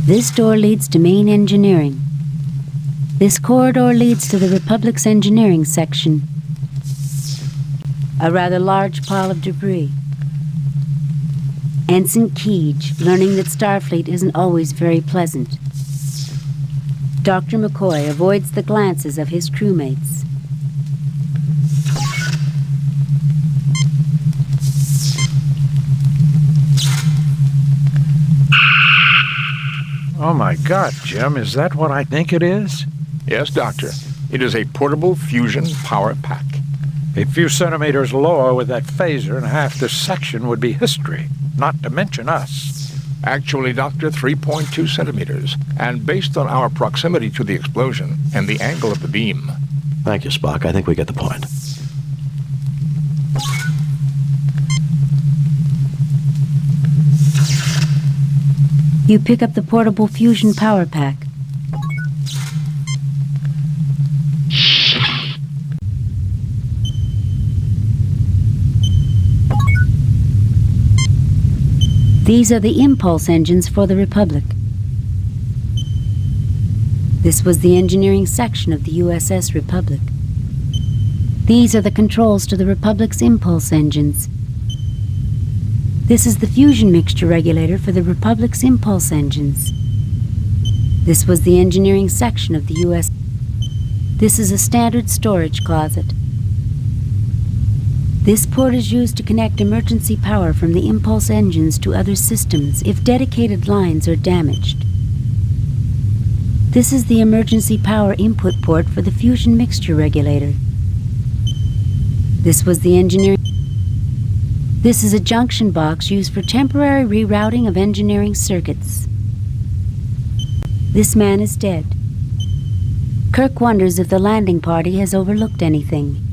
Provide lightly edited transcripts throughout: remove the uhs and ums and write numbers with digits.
This door leads to main engineering. This corridor leads to the Republic's engineering section. A rather large pile of debris. Ensign Keege, learning that Starfleet isn't always very pleasant. Dr. McCoy avoids the glances of his crewmates. Oh my God, Jim, is that what I think it is? Yes, Doctor. It is a portable fusion power pack. A few centimeters lower with that phaser and half this section would be history, not to mention us. Actually, Doctor, 3.2 centimeters. And based on our proximity to the explosion and the angle of the beam... Thank you, Spock. I think we get the point. You pick up the portable fusion power pack. These are the impulse engines for the Republic. This was the engineering section of the USS Republic. These are the controls to the Republic's impulse engines. This is the fusion mixture regulator for the Republic's impulse engines. This was the engineering section of the U.S. This is a standard storage closet. This port is used to connect emergency power from the impulse engines to other systems if dedicated lines are damaged. This is the emergency power input port for the fusion mixture regulator. This was the engineering... This is a junction box used for temporary rerouting of engineering circuits. This man is dead. Kirk wonders if the landing party has overlooked anything.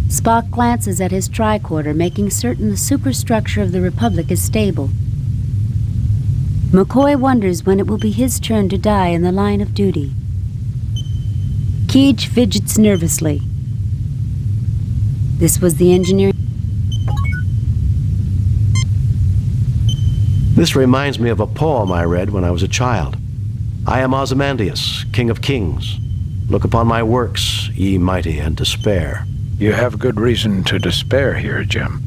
Spock glances at his tricorder, making certain the superstructure of the Republic is stable. McCoy wonders when it will be his turn to die in the line of duty. Keege fidgets nervously. This was the engineering... This reminds me of a poem I read when I was a child. I am Ozymandias, King of Kings. Look upon my works, ye mighty, and despair. You have good reason to despair here, Jim.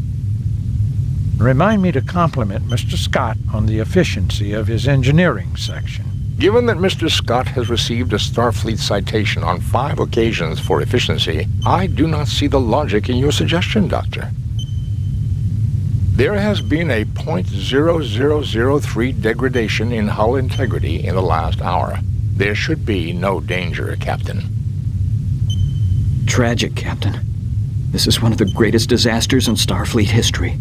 Remind me to compliment Mr. Scott on the efficiency of his engineering section. Given that Mr. Scott has received a Starfleet citation on 5 occasions for efficiency, I do not see the logic in your suggestion, Doctor. There has been a .0003 degradation in hull integrity in the last hour. There should be no danger, Captain. Tragic, Captain. This is one of the greatest disasters in Starfleet history.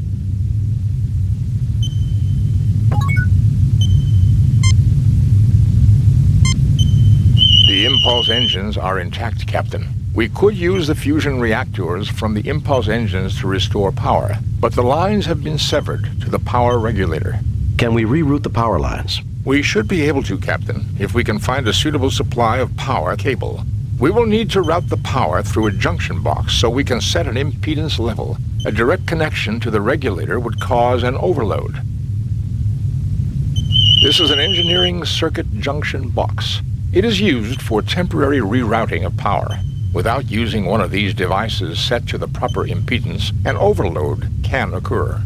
The impulse engines are intact, Captain. We could use the fusion reactors from the impulse engines to restore power, but the lines have been severed to the power regulator. Can we reroute the power lines? We should be able to, Captain, if we can find a suitable supply of power cable. We will need to route the power through a junction box so we can set an impedance level. A direct connection to the regulator would cause an overload. This is an engineering circuit junction box. It is used for temporary rerouting of power. Without using one of these devices set to the proper impedance, an overload can occur.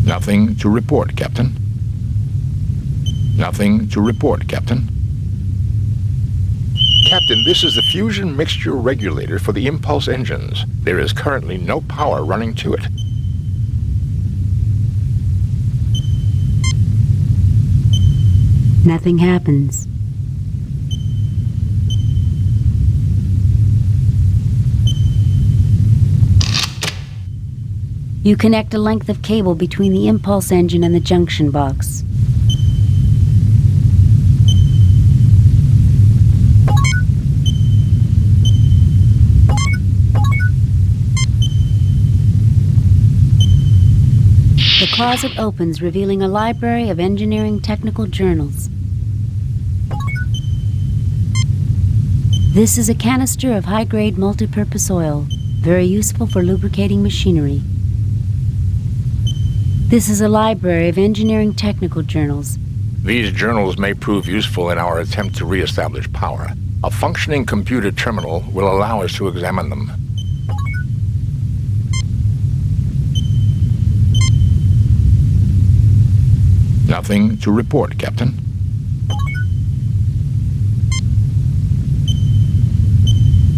Nothing to report, Captain. Nothing to report, Captain. Captain, this is the fusion mixture regulator for the impulse engines. There is currently no power running to it. Nothing happens. You connect a length of cable between the impulse engine and the junction box. The closet opens, revealing a library of engineering technical journals. This is a canister of high-grade multipurpose oil. very useful for lubricating machinery. This is a library of engineering technical journals. These journals may prove useful in our attempt to re-establish power. A functioning computer terminal will allow us to examine them. Nothing to report, Captain.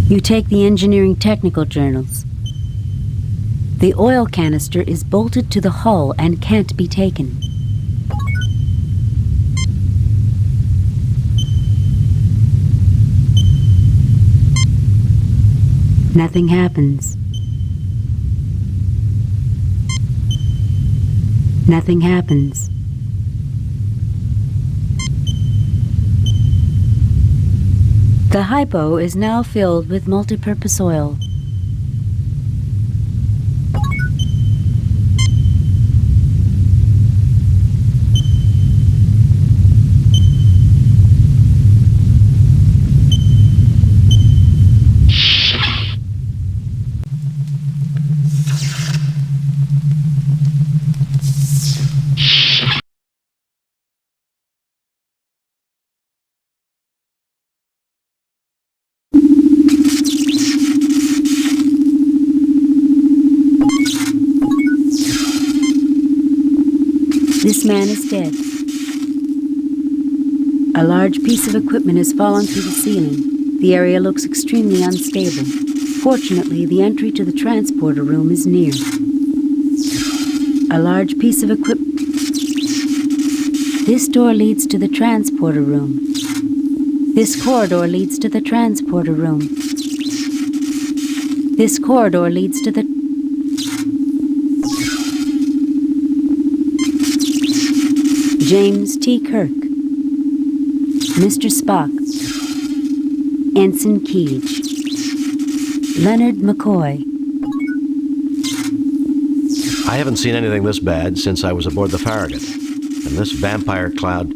You take the engineering technical journals. The oil canister is bolted to the hull and can't be taken. Nothing happens. Nothing happens. The hypo is now filled with multipurpose oil. This man is dead. A large piece of equipment has fallen through the ceiling. The area looks extremely unstable. Fortunately, the entry to the transporter room is near. A large piece of equipment. This door leads to the transporter room. This corridor leads to the transporter room. This corridor leads to the... James T. Kirk, Mr. Spock, Ensign Keege, Leonard McCoy. I haven't seen anything this bad since I was aboard the Farragut. And this vampire cloud...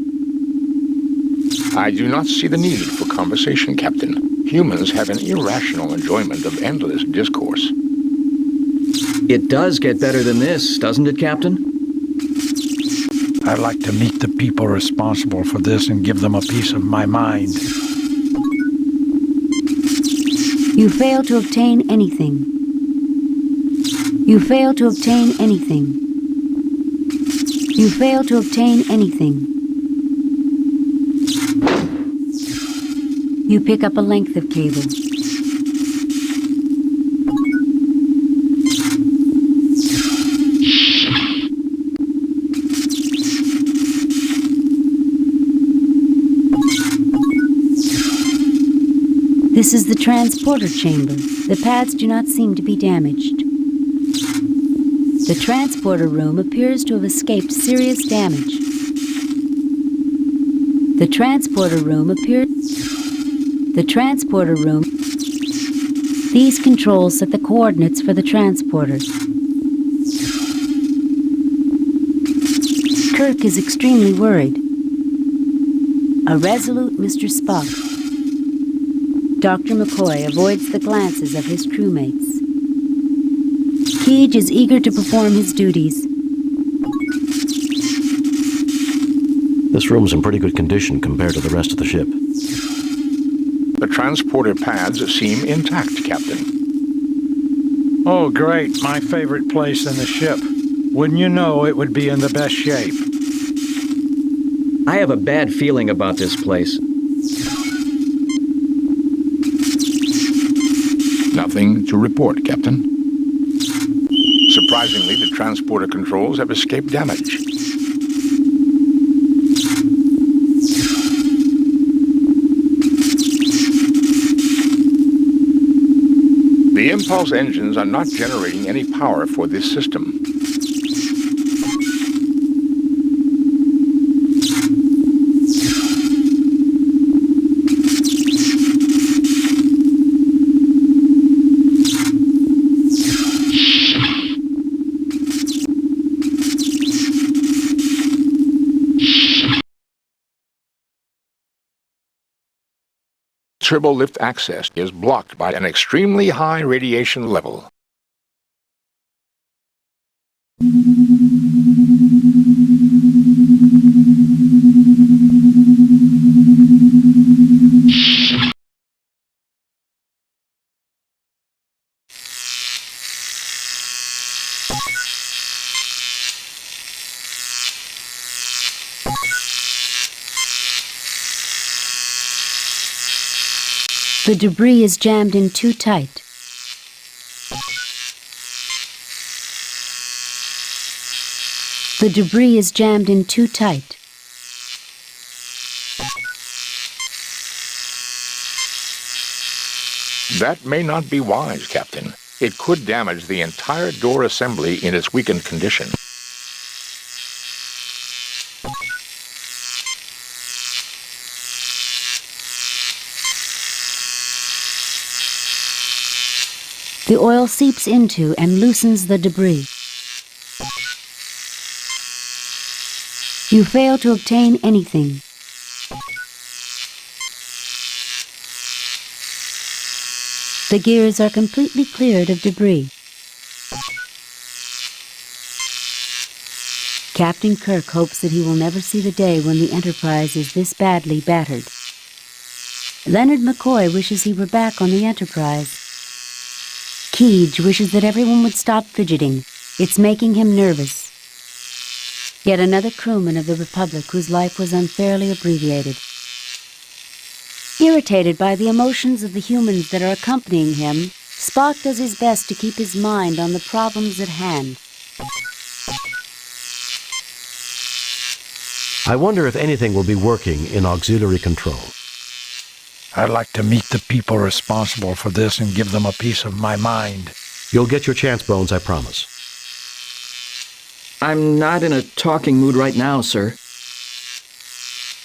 I do not see the need for conversation, Captain. Humans have an irrational enjoyment of endless discourse. It does get better than this, doesn't it, Captain? I'd like to meet the people responsible for this and give them a piece of my mind. You fail to obtain anything. You fail to obtain anything. You fail to obtain anything. You pick up a length of cable. This is the transporter chamber. The pads do not seem to be damaged. The transporter room appears to have escaped serious damage. The transporter room appears... The transporter room... These controls set the coordinates for the transporter. Kirk is extremely worried. A resolute Mr. Spock. Dr. McCoy avoids the glances of his crewmates. Keege is eager to perform his duties. This room's in pretty good condition compared to the rest of the ship. The transporter pads seem intact, Captain. Oh, great. My favorite place in the ship. Wouldn't you know it would be in the best shape? I have a bad feeling about this place. Nothing to report, Captain. Surprisingly, the transporter controls have escaped damage. The impulse engines are not generating any power for this system. Turbolift access is blocked by an extremely high radiation level. The debris is jammed in too tight. The debris is jammed in too tight. That may not be wise, Captain. It could damage the entire door assembly in its weakened condition. The oil seeps into and loosens the debris. You fail to obtain anything. The gears are completely cleared of debris. Captain Kirk hopes that he will never see the day when the Enterprise is this badly battered. Leonard McCoy wishes he were back on the Enterprise. Keege wishes that everyone would stop fidgeting. It's making him nervous. Yet another crewman of the Republic whose life was unfairly abbreviated. Irritated by the emotions of the humans that are accompanying him, Spock does his best to keep his mind on the problems at hand. I wonder if anything will be working in auxiliary control. I'd like to meet the people responsible for this and give them a piece of my mind. You'll get your chance, Bones, I promise. I'm not in a talking mood right now, sir.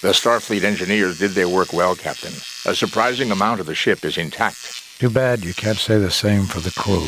The Starfleet engineers did their work well, Captain. A surprising amount of the ship is intact. Too bad you can't say the same for the crew.